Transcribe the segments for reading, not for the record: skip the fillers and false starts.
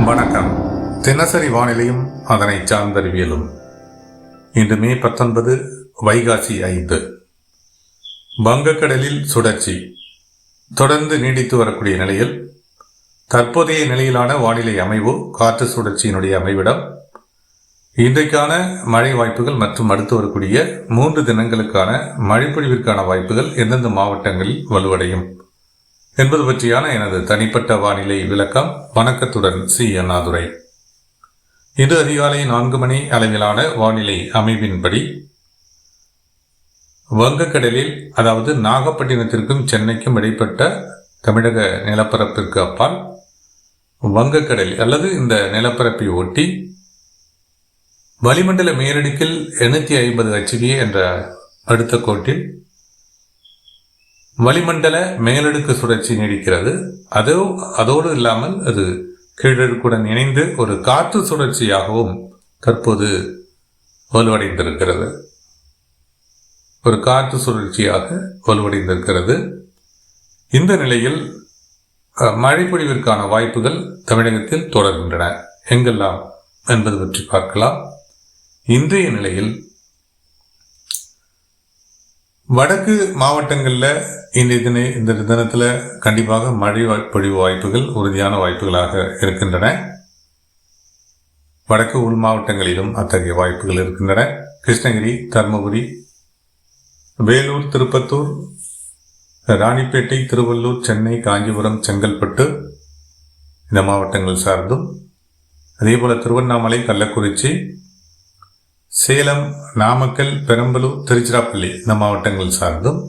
வணக்கம். தினசரி வானிலையும் அதனை சார்ந்தறிவியலும். இன்று மே 19 வைகாசி 5. வங்கக்கடலில் சுழற்சி தொடர்ந்து நீடித்து வரக்கூடிய நிலையில் தற்போதைய நிலையிலான வானிலை அமைவு காற்று சுழற்சியினுடைய அமைவிடம் இன்றைக்கான மழை வாய்ப்புகள் மற்றும் அடுத்து வரக்கூடிய 3 தினங்களுக்கான மழைப்பொழிவிற்கான வாய்ப்புகள் எந்தெந்த மாவட்டங்களில் வலுவடையும் என்பது பற்றியான எனது தனிப்பட்ட வானிலை விளக்கம். வணக்கத்துடன் சி அண்ணாதுரை. இன்று அதிகாலை 4 மணி அளவிலான வானிலை அமைவின்படி வங்கக்கடலில், அதாவது நாகப்பட்டினத்திற்கும் சென்னைக்கும் இடைப்பட்ட தமிழக நிலப்பரப்பிற்கு அப்பால் வங்கக்கடல் அல்லது இந்த நிலப்பரப்பை ஒட்டி வளிமண்டல மேலடுக்கில் 850 HPA என்ற அடுத்த கோட்டில் வளிமண்டல மேலடுக்கு சுழற்சி நீடிக்கிறது. அதோடு இல்லாமல் அது கீழடுக்குடன் இணைந்து ஒரு காற்று சுழற்சியாகவும் தற்போது வலுவடைந்திருக்கிறது. ஒரு காற்று சுழற்சியாக வலுவடைந்திருக்கிறது. இந்த நிலையில் மழை பொழிவிற்கான வாய்ப்புகள் தமிழகத்தில் தொடர்கின்றன. எங்கெல்லாம் என்பது பற்றி பார்க்கலாம். இன்றைய நிலையில் வடக்கு மாவட்டங்களில் இந்த தினத்தில் கண்டிப்பாக மழை பொழிவு வாய்ப்புகள் உறுதியான வாய்ப்புகளாக இருக்கின்றன. வடக்கு உள் மாவட்டங்களிலும் அத்தகைய வாய்ப்புகள் இருக்கின்றன. கிருஷ்ணகிரி, தருமபுரி, வேலூர், திருப்பத்தூர், ராணிப்பேட்டை, திருவள்ளூர், சென்னை, காஞ்சிபுரம், செங்கல்பட்டு இந்த மாவட்டங்கள் சார்ந்தும், அதேபோல திருவண்ணாமலை, கள்ளக்குறிச்சி, சேலம், நாமக்கல், பெரம்பலூர், திருச்சிராப்பள்ளி இந்த மாவட்டங்கள் சார்ந்தும்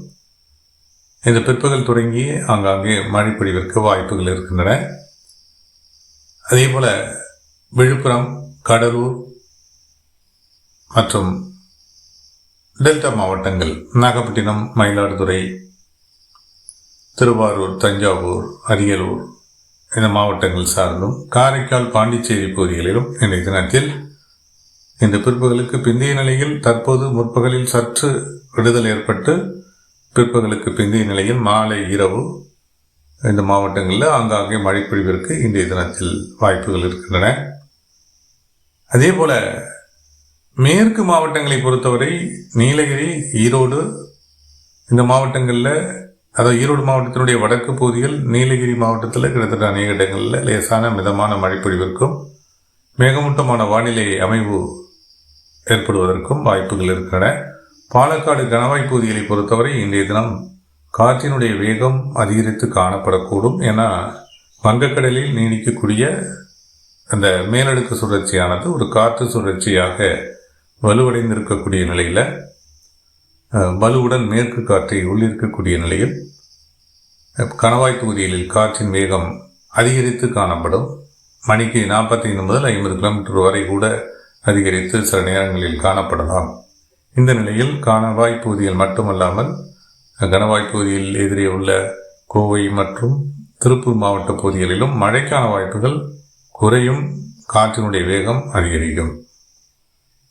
இந்த பிற்பகல் தொடங்கி ஆங்காங்கே மழை பொழிவிற்கு வாய்ப்புகள் இருக்கின்றன. அதேபோல விழுப்புரம், கடலூர் மற்றும் டெல்டா மாவட்டங்கள், நாகப்பட்டினம், மயிலாடுதுறை, திருவாரூர், தஞ்சாவூர், அரியலூர் இந்த மாவட்டங்கள் சார்ந்தும், காரைக்கால், பாண்டிச்சேரி பகுதிகளிலும் இன்றைய தினத்தில் இந்த பிற்பகலுக்கு பிந்தைய நிலையில் தற்போது முற்பகலில் சற்று விடுதல் ஏற்பட்டு பிற்பகலுக்கு பிந்தைய நிலையில் மாலை இரவு இந்த மாவட்டங்களில் ஆங்காங்கே மழை பொழிவிற்கு இன்றைய தினத்தில் வாய்ப்புகள் இருக்கின்றன. அதே போல மேற்கு மாவட்டங்களை பொறுத்தவரை நீலகிரி, ஈரோடு இந்த மாவட்டங்களில், அதாவது ஈரோடு மாவட்டத்தினுடைய வடக்கு பகுதிகள், நீலகிரி மாவட்டத்தில் கிட்டத்தட்ட அநேக இடங்களில் லேசான மிதமான மழை பொழிவிற்கும் மேகமூட்டமான வானிலை அமைவு ஏற்படுவதற்கும் வாய்ப்புகள் இருக்கின்றன. பாலக்காடு கணவாய் பகுதிகளை பொறுத்தவரை இன்றைய தினம் காற்றினுடைய வேகம் அதிகரித்து காணப்படக்கூடும். ஏன்னா வங்கக்கடலில் நீடிக்கக்கூடிய அந்த மேலடுக்கு சுழற்சியானது ஒரு காற்று சுழற்சியாக வலுவடைந்திருக்கக்கூடிய நிலையில், வலுவுடன் மேற்கு காற்றை உள்ளிருக்கக்கூடிய நிலையில் கணவாய் பகுதிகளில் காற்றின் வேகம் அதிகரித்து காணப்படும். மணிக்கு 45 முதல் 50 கிலோமீட்டர் வரை கூட அதிகரித்து சில நேரங்களில் காணப்படலாம். இந்த நிலையில் கணவாய் பகுதியில் மட்டுமல்லாமல் கணவாய் பகுதியில் எதிரே உள்ள கோவை மற்றும் திருப்பூர் மாவட்ட பகுதிகளிலும் மழைக்கான வாய்ப்புகள் குறையும், காற்றினுடைய வேகம் அதிகரிக்கும்.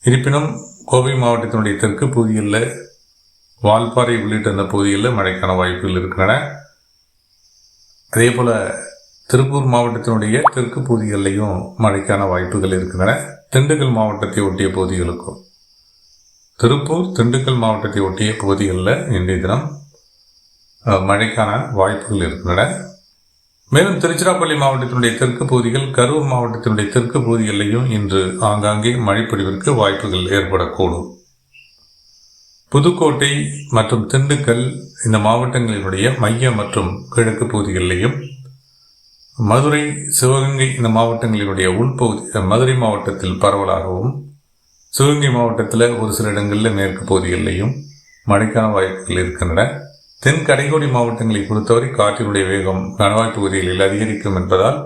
இருப்பினும் கோவை மாவட்டத்தினுடைய தெற்கு பகுதிகளில், வால்பாறை உள்ளிட்ட அந்த பகுதிகளில் மழைக்கான வாய்ப்புகள் இருக்கின்றன. அதே போல் திருப்பூர் மாவட்டத்தினுடைய தெற்கு பகுதிகளிலையும் மழைக்கான வாய்ப்புகள் இருக்கின்றன. திண்டுக்கல் மாவட்டத்தை ஒட்டிய பகுதிகளுக்கும், திருப்பூர், திண்டுக்கல் மாவட்டத்தை ஒட்டிய பகுதிகளில் இன்றைய தினம் மழைக்கான வாய்ப்புகள் இருக்கின்றன. மேலும் திருச்சிராப்பள்ளி மாவட்டத்தினுடைய தெற்கு பகுதிகள், கரூர் மாவட்டத்தினுடைய தெற்கு பகுதிகளிலையும் இன்று ஆங்காங்கே மழைப்பொழிவிற்கு வாய்ப்புகள் ஏற்படக்கூடும். புதுக்கோட்டை மற்றும் திண்டுக்கல் இந்த மாவட்டங்களினுடைய மைய மற்றும் கிழக்கு பகுதிகளிலையும், மதுரை, சிவகங்கை இந்த மாவட்டங்களினுடைய உள்பகுதி, மதுரை மாவட்டத்தில் பரவலாகவும், சிவகங்கை மாவட்டத்தில் ஒரு சில இடங்களில் மேற்கு பகுதிகளிலையும் மழைக்கான வாய்ப்புகள் இருக்கின்றன. தென் கடைக்கோடி மாவட்டங்களை பொறுத்தவரை காற்றினுடைய வேகம் கணவாய் பகுதிகளில் அதிகரிக்கும் என்பதால்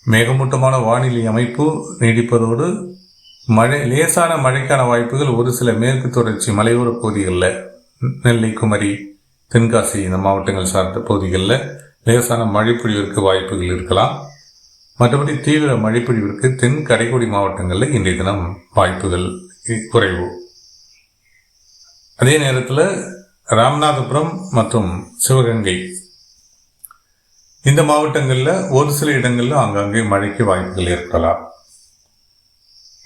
மேகமூட்டமான வானிலை அமைப்பு நீடிப்பதோடு லேசான மழைக்கான வாய்ப்புகள் ஒரு சில மேற்கு தொடர்ச்சி மலையோர பகுதிகளில், நெல்லை, குமரி, தென்காசி இந்த மாவட்டங்கள் சார்ந்த பகுதிகளில் லேசான மழை பொழிவிற்கு வாய்ப்புகள் இருக்கலாம். மற்றபடி தீவிர மழைப்பொழிவிற்கு தென் கடைக்கோடி மாவட்டங்களில் இன்றைய தினம் வாய்ப்புகள் குறைவு. அதே நேரத்தில் ராமநாதபுரம் மற்றும் சிவகங்கை இந்த மாவட்டங்களில் ஒரு சில இடங்களில் ஆங்காங்கே மழைக்கு வாய்ப்புகள் ஏற்படலாம்.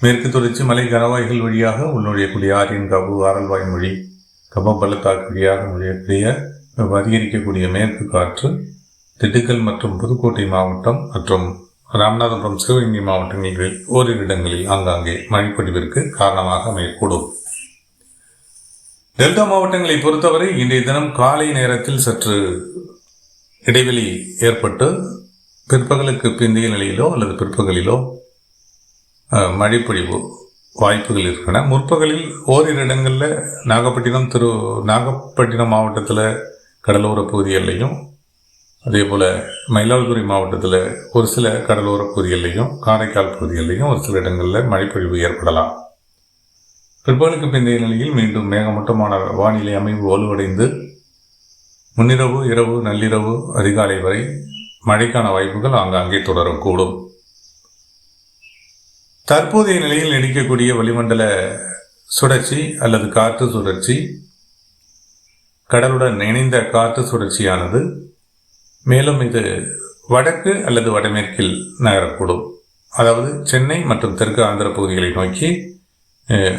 மேற்கு தொடர்ச்சி மலை கணவாய்கள் வழியாக உள்நுழையக்கூடிய ஆரியன் கபு ஆரல்வாய் மொழி கபம் பள்ளத்தாக்கு வழியாக நுழையக்கூடிய அதிகரிக்கக்கூடிய மேற்கு காற்று திண்டுக்கல் மற்றும் புதுக்கோட்டை மாவட்டம் மற்றும் ராமநாதபுரம் சிவகங்கை மாவட்டங்களில் ஓரிரு இடங்களில் ஆங்காங்கே மழைப்பொழிவிற்கு காரணமாக அமையக்கூடும். டெல்டா மாவட்டங்களை பொறுத்தவரை இன்றைய தினம் காலை நேரத்தில் சற்று இடைவெளி ஏற்பட்டு பிற்பகலுக்கு பிந்தைய நிலையிலோ அல்லது பிற்பகலிலோ மழைப்பொழிவு வாய்ப்புகள் இருக்கின்றன. முற்பகலில் ஓரிரு இடங்களில் நாகப்பட்டினம் மாவட்டத்தில் கடலோர பகுதிகளிலையும் அதே போல் மயிலாடுதுறை மாவட்டத்தில் ஒரு சில கடலோர பகுதிகளிலையும் காரைக்கால் பகுதிகளிலையும் ஒரு சில இடங்களில் மழைப்பொழிவு ஏற்படலாம். பிற்பகலுக்கு பிந்தைய நிலையில் மீண்டும் மேகமூட்டமான வானிலை அமைவு வலுவடைந்து முன்னிரவு இரவு நள்ளிரவு அதிகாலை வரை மழைக்கான வாய்ப்புகள் ஆங்காங்கே தொடரக்கூடும். தற்போதைய நிலையில் நீடிக்கக்கூடிய வளிமண்டல சுழற்சி அல்லது காற்று சுழற்சி கடலுடன் இணைந்த காற்று சுழற்சியானது மேலும் இது வடக்கு அல்லது வடமேற்கில் நகரக்கூடும். அதாவது சென்னை மற்றும் தெற்கு ஆந்திர பகுதிகளை நோக்கி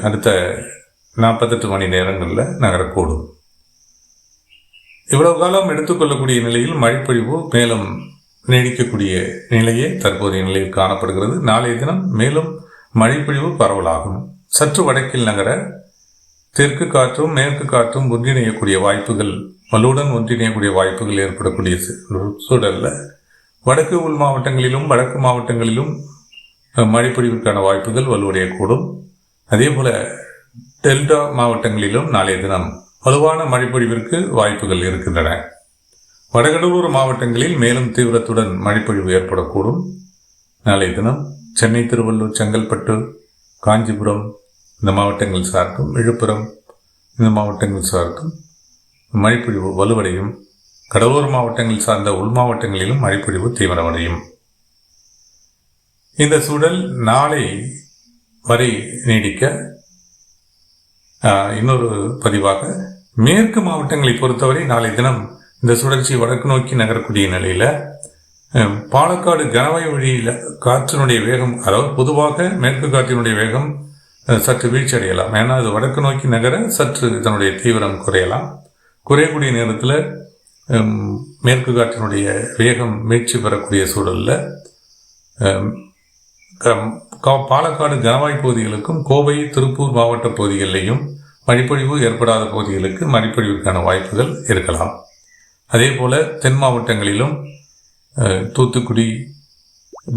அடுத்த 48 மணி நேரங்களில் நகரக்கூடும். இவ்வளவு காலம் எடுத்துக்கொள்ளக்கூடிய நிலையில் மழைப்பொழிவு மேலும் நீடிக்கக்கூடிய நிலையே தற்போதைய நிலையில் காணப்படுகிறது. நாளைய தினம் மேலும் மழைப்பொழிவு பரவலாகும். சற்று வடக்கில் நகர தெற்கு காற்றும் மேற்கு காற்றும் ஒன்றிணையக்கூடிய வாய்ப்புகள் வலுவுடன் ஒன்றிணையக்கூடிய வாய்ப்புகள் ஏற்படக்கூடிய சூழலில் வடக்கு உள் மாவட்டங்களிலும் வடக்கு மாவட்டங்களிலும் மழைப்பொழிவுக்கான வாய்ப்புகள் வலுவடையக்கூடும். அதே போல டெல்டா மாவட்டங்களிலும் நாளைய தினம் வலுவான மழைப்பொழிவிற்கு வாய்ப்புகள் இருக்கின்றன. வடகடலூர் மாவட்டங்களில் மேலும் தீவிரத்துடன் மழைப்பொழிவு ஏற்படக்கூடும். நாளைய தினம் சென்னை, திருவள்ளூர், செங்கல்பட்டு, காஞ்சிபுரம் இந்த மாவட்டங்கள் சார்ந்தும் விழுப்புரம் இந்த மாவட்டங்கள் சார்ந்தும் மழைப்பொழிவு வலுவடையும். கடலோர மாவட்டங்கள் சார்ந்த உள் மாவட்டங்களிலும் மழைப்பொழிவு தீவிரமடையும். இந்த சூழல் நாளை வரை நீடிக்க இன்னொரு பதிவாக மேற்கு மாவட்டங்களை பொறுத்தவரை நாளை தினம் இந்த சுழற்சி வடக்கு நோக்கி நகரக்கூடிய நிலையில பாலக்காடு கனவாய் வழியில் காற்றினுடைய வேகம், அதாவது பொதுவாக மேற்கு காற்றினுடைய வேகம் சற்று வீழ்ச்சி அடையலாம். ஏன்னா அது வடக்கு நோக்கி நகர சற்று இதனுடைய தீவிரம் குறையலாம். குறையக்கூடிய நேரத்தில் மேற்கு காற்றினுடைய வேகம் மீட்சி பெறக்கூடிய சூழலில் பாலக்காடு கனவாய் பகுதிகளுக்கும் கோவை, திருப்பூர் மாவட்ட பகுதிகளிலேயும் மழைப்பொழிவு ஏற்படாத பகுதிகளுக்கு மழைப்பொழிவுக்கான வாய்ப்புகள் இருக்கலாம். அதே போல தென் மாவட்டங்களிலும் தூத்துக்குடி,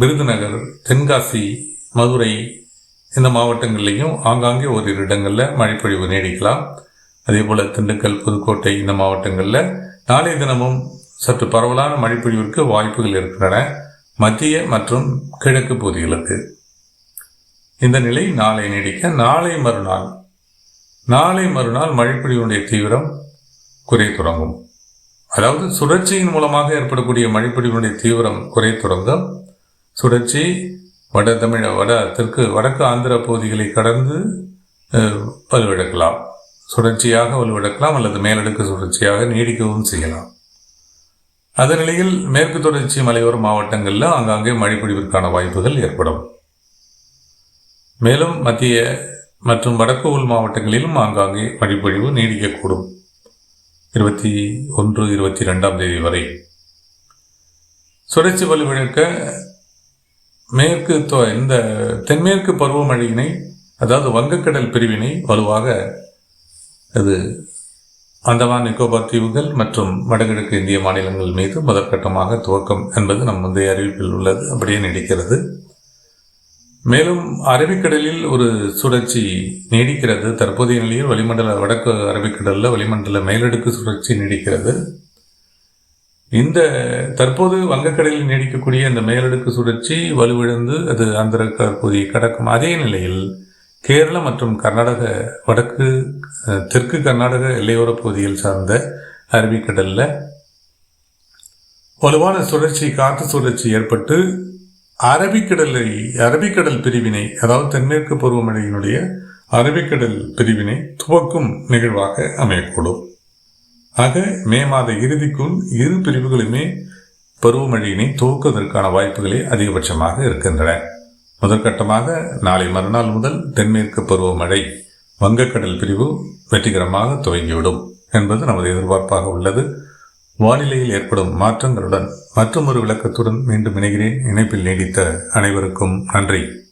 விருதுநகர், தென்காசி, மதுரை இந்த மாவட்டங்களிலையும் ஆங்காங்கே ஓரிரு இடங்களில் மழைப்பொழிவு நீடிக்கலாம். அதே போல திண்டுக்கல், புதுக்கோட்டை இந்த மாவட்டங்களில் நாளைய தினமும் சற்று பரவலான மழைப்பொழிவிற்கு வாய்ப்புகள் இருக்கின்றன. மத்திய மற்றும் கிழக்கு பகுதிகளுக்கு இந்த நிலை நாளை நீடிக்க நாளை மறுநாள் மழைப்பொழிவுடைய தீவிரம் குறைய தொடங்கும். அதாவது சுழற்சியின் மூலமாக ஏற்படக்கூடிய மழைப்பொழிவுடைய தீவிரம் குறைய தொடங்கும். சுழற்சி வடக்கு ஆந்திர பகுதிகளை கடந்து வலுவிழக்கலாம், சுழற்சியாக வலுவிழக்கலாம் அல்லது மேலடுக்கு சுழற்சியாக நீடிக்கவும் செய்யலாம். அதே நிலையில் மேற்கு தொடர்ச்சி மலையோர மாவட்டங்களில் ஆங்காங்கே மழைப்பொழிவிற்கான வாய்ப்புகள் ஏற்படும். மேலும் மத்திய மற்றும் வடக்கு உள் மாவட்டங்களிலும் ஆங்காங்கே மழைப்பொழிவு நீடிக்கக்கூடும். 21, 22ஆம் தேதி வரை சுழற்சி வலுவிழக்க இந்த தென்மேற்கு பருவமழையினை, அதாவது வங்கக்கடல் பிரிவினை வலுவாக அது அந்தமான் நிக்கோபார் தீவுகள் மற்றும் வடகிழக்கு இந்திய மாநிலங்கள் மீது முதற்கட்டமாக துவக்கம் என்பது நம் முந்தைய அறிவிப்பில் உள்ளது, அப்படியே நீடிக்கிறது. மேலும் அரபிக்கடலில் ஒரு சுழற்சி நீடிக்கிறது. தற்போதைய நிலையில் வடக்கு அரபிக்கடலில் வளிமண்டல மேலடுக்கு சுழற்சி நீடிக்கிறது. இந்த தற்போது வங்கக்கடலில் நீடிக்கக்கூடிய இந்த மேலடுக்கு சுழற்சி வலுவிழந்து அது ஆந்திர பகுதியை கடக்கும். அதே நிலையில் கேரள மற்றும் கர்நாடக தெற்கு கர்நாடக எல்லையோர பகுதியில் சார்ந்த அரபிக்கடலில் வலுவான சுழற்சி, காற்று சுழற்சி ஏற்பட்டு அரபிக்கடல் பிரிவினை, அதாவது தென்மேற்கு பருவமழையினுடைய அரபிக்கடல் பிரிவினை துவக்கும் நிகழ்வாக அமையக்கூடும். ஆக மே மாத இறுதிக்குள் இரு பிரிவுகளுமே பருவமழையினை துவக்குவதற்கான வாய்ப்புகளே அதிகபட்சமாக இருக்கின்றன. முதற்கட்டமாக நாளை மறுநாள் முதல் தென்மேற்கு பருவமழை வங்கக்கடல் பிரிவு வெற்றிகரமாக துவங்கிவிடும் என்பது நமது எதிர்பார்ப்பாக உள்ளது. வானிலையில் ஏற்படும் மாற்றங்களுடன் மற்றொரு விளக்கத்துடன் மீண்டும் இணைகிறேன். இணைப்பில் நீடித்த அனைவருக்கும் நன்றி.